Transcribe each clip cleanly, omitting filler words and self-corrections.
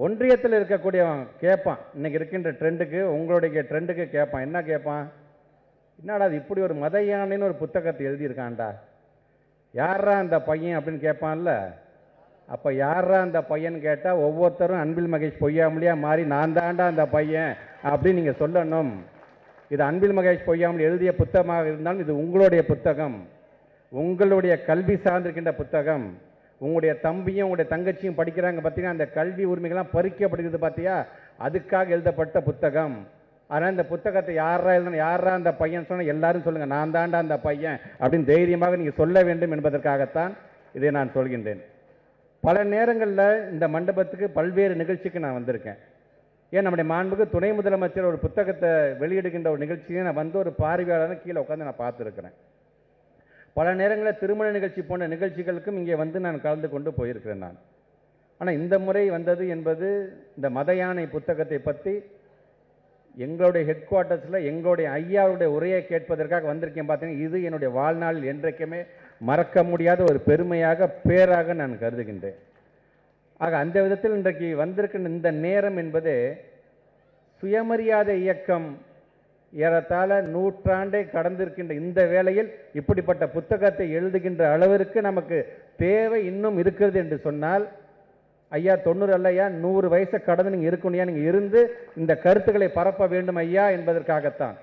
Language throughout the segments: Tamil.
ஒன்றியத்தில் இருக்கக்கூடியவன் கேட்பான், இன்னைக்கு இருக்கின்ற ட்ரெண்டுக்கு, உங்களுடைய ட்ரெண்டுக்கு கேட்பான். என்ன கேட்பான்? என்னடா அது இப்படி ஒரு மத யானைன்னு ஒரு புத்தகத்தை எழுதியிருக்கான்டா, யாரா அந்த பையன் அப்படின்னு கேட்பான்ல. அப்போ யாரா அந்த பையன் கேட்டால் ஒவ்வொருத்தரும் அன்பில் மகேஷ் பொய்யாமொழியா மாறி நான் தாண்டா அந்த பையன் அப்படின்னு நீங்கள் சொல்லணும். இது அன்பில் மகேஷ் பொய்யாமொழி எழுதிய புத்தகமாக இருந்தாலும் இது உங்களுடைய புத்தகம், உங்களுடைய கல்வி சார்ந்திருக்கின்ற புத்தகம். உங்களுடைய தம்பியும் உங்களுடைய தங்கச்சியும் படிக்கிறாங்க பார்த்தீங்கன்னா, அந்த கல்வி உரிமைகள்லாம் பறிக்கப்படுகிறது பார்த்தியா, அதுக்காக எழுதப்பட்ட புத்தகம். ஆனால் இந்த புத்தகத்தை யாரா எழுதணும், யாரா அந்த பையன் சொன்னால் எல்லாரும் சொல்லுங்கள் நான் தாண்டா அந்த பையன் அப்படின்னு தைரியமாக நீங்கள் சொல்ல வேண்டும் என்பதற்காகத்தான் இதை நான் சொல்கின்றேன். பல நேரங்களில் இந்த மண்டபத்துக்கு பல்வேறு நிகழ்ச்சிக்கு நான் வந்திருக்கேன். ஏன் நம்முடைய மாண்புக்கு துணை முதலமைச்சர் ஒரு புத்தகத்தை வெளியிடுகின்ற ஒரு நிகழ்ச்சியை நான் வந்து ஒரு பார்வையாளர் கீழே உட்காந்து நான் பார்த்துருக்கிறேன். பல நேரங்களில் திருமண நிகழ்ச்சி போன்ற நிகழ்ச்சிகளுக்கும் இங்கே வந்து நான் கலந்து கொண்டு போயிருக்கிறேன் நான். ஆனால் இந்த முறை வந்தது என்பது இந்த மத யானை புத்தகத்தை பற்றி எங்களுடைய ஹெட் குவார்ட்டர்ஸில் எங்களுடைய ஐயாவுடைய உரையை கேட்பதற்காக வந்திருக்கேன். பார்த்தீங்கன்னா இது என்னுடைய வாழ்நாளில் என்றைக்குமே மறக்க முடியாத ஒரு பெருமையாக பேராக நான் கருதுகின்றேன். ஆக அந்த விதத்தில் இன்றைக்கு வந்திருக்கின்ற இந்த நேரம் என்பது சுயமரியாதை இயக்கம் ஏறத்தாழ நூற்றாண்டை கடந்திருக்கின்ற இந்த வேளையில் இப்படிப்பட்ட புத்தகத்தை எழுதுகின்ற அளவிற்கு நமக்கு தேவை இன்னும் இருக்கிறது என்று சொன்னால், ஐயா 90 அல்லையா 100 வயசை கடந்து நீங்கள் இருக்கணும்யா, நீங்கள் இருந்து இந்த கருத்துக்களை பரப்ப வேண்டும் ஐயா என்பதற்காகத்தான்.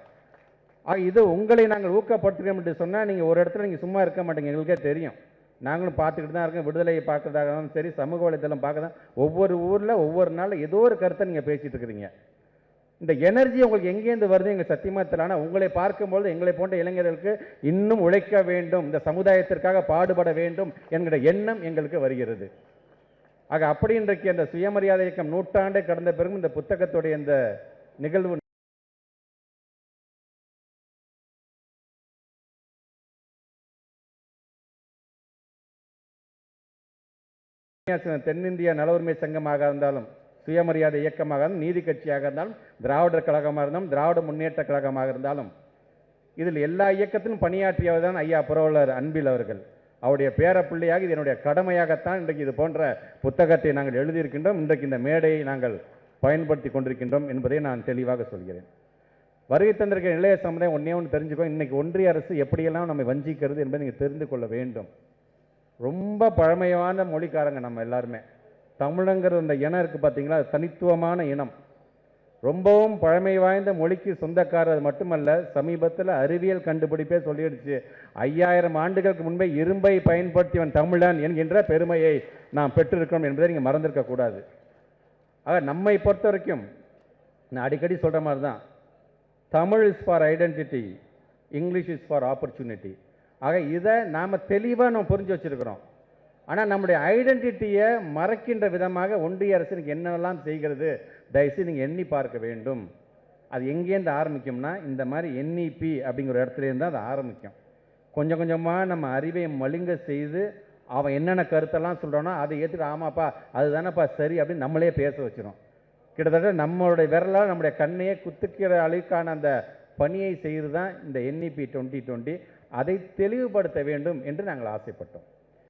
இது உங்களை நாங்கள் ஊக்கப்படுத்துகிறோம் என்று சொன்னால் நீங்கள் ஒரு இடத்துல நீங்கள் சும்மா இருக்க மாட்டீங்க, எங்களுக்கே தெரியும். நாங்களும் பார்த்துக்கிட்டு தான் இருக்கோம். விடுதலையை பார்க்குறதாக இருந்தாலும் சரி, சமூக வலைத்தளம் பார்க்க தான் ஒவ்வொரு ஊரில் ஒவ்வொரு நாளில் ஏதோ ஒரு கருத்தை நீங்கள் பேசிகிட்டு இருக்கிறீங்க. இந்த எனர்ஜி உங்களுக்கு எங்கேருந்து வருது எங்கள் சத்தியமாக தெரியல. ஆனால் உங்களை பார்க்கும்போது எங்களை போன்ற இளைஞர்களுக்கு இன்னும் உழைக்க வேண்டும், இந்த சமுதாயத்திற்காக பாடுபட வேண்டும் என்கிற எண்ணம் எங்களுக்கு வருகிறது. ஆக அப்படி இன்றைக்கு அந்த சுயமரியாதை இயக்கம் நூற்றாண்டை கடந்த பிறகு இந்த புத்தகத்துடைய இந்த நிகழ்வு தென்னிந்திய நல உரிமை சங்கமாக இருந்தாலும், சுயமரியாதை இயக்கமாக இருந்தாலும், நீதி கட்சியாக இருந்தாலும், திராவிடர் கழகமாக இருந்தாலும், திராவிட முன்னேற்ற கழகமாக இருந்தாலும், இதில் எல்லா இயக்கத்திலும் பணியாற்றியவர் தான் ஐயா புரவலர் அன்பில் அவர்கள். அவருடைய பேரப்பிள்ளையாக இது என்னுடைய கடமையாகத்தான் இன்றைக்கு இது போன்ற புத்தகத்தை நாங்கள் எழுதியிருக்கின்றோம். இன்றைக்கு இந்த மேடையை நாங்கள் பயன்படுத்தி கொண்டிருக்கின்றோம் என்பதை நான் தெளிவாக சொல்கிறேன். வருகை தந்திருக்கிற இளைய சமுதாயம் ஒன்றே ஒன்று தெரிஞ்சுக்கோ, இன்றைக்கி ஒன்றிய அரசு எப்படியெல்லாம் நம்மை வஞ்சிக்கிறது என்பதை நீங்கள் தெரிந்து கொள்ள வேண்டும். ரொம்ப பழமையான மொழிக்காரங்க நம்ம எல்லாருமே. தமிழங்கிற இந்த இனம் இருக்குது பார்த்தீங்களா, தனித்துவமான இனம். ரொம்பவும் பழமை வாய்ந்த மொழிக்கு சொந்தக்காரர் மட்டுமல்ல, சமீபத்தில் அறிவியல் கண்டுபிடிப்பே சொல்லிடுச்சு, 5000 ஆண்டுகளுக்கு முன்பே இரும்பை பயன்படுத்தியவன் தமிழன் என்கின்ற பெருமையை நாம் பெற்றிருக்கோம் என்பதை நீங்கள் மறந்திருக்கக்கூடாது. ஆக நம்மை பொறுத்த வரைக்கும் நான் அடிக்கடி சொல்கிற மாதிரி தான், Tamil is for identity, English is for opportunity. ஆக இதை நாம் தெளிவாக நம்ம புரிஞ்சு வச்சுருக்கிறோம். ஆனால் நம்முடைய ஐடென்டிட்டியை மறைக்கின்ற விதமாக ஒன்றிய அரசு என்னெல்லாம் செய்கிறது, தயவுசெய்து நீங்கள் எண்ணி பார்க்க வேண்டும். அது எங்கேருந்து ஆரம்பிக்கும்னா, இந்த மாதிரி NEP அப்படிங்கிற இடத்துலேருந்து அது ஆரம்பிக்கும். கொஞ்சம் கொஞ்சமாக நம்ம அறிவை மழுங்க செய்து அவன் என்னென்ன கருத்தெல்லாம் சொல்கிறானோ அதை ஏற்றுட்டு ஆமாப்பா அதுதானப்பா சரி அப்படின்னு நம்மளே பேச வச்சிடும். கிட்டத்தட்ட நம்மளுடைய விரலால் நம்முடைய கண்ணையே குத்துக்கிற அளவுக்கான அந்த பணியை செய்து தான் இந்த NEP 2020. அதை தெளிவுபடுத்த வேண்டும் என்று நாங்கள் ஆசைப்பட்டோம்.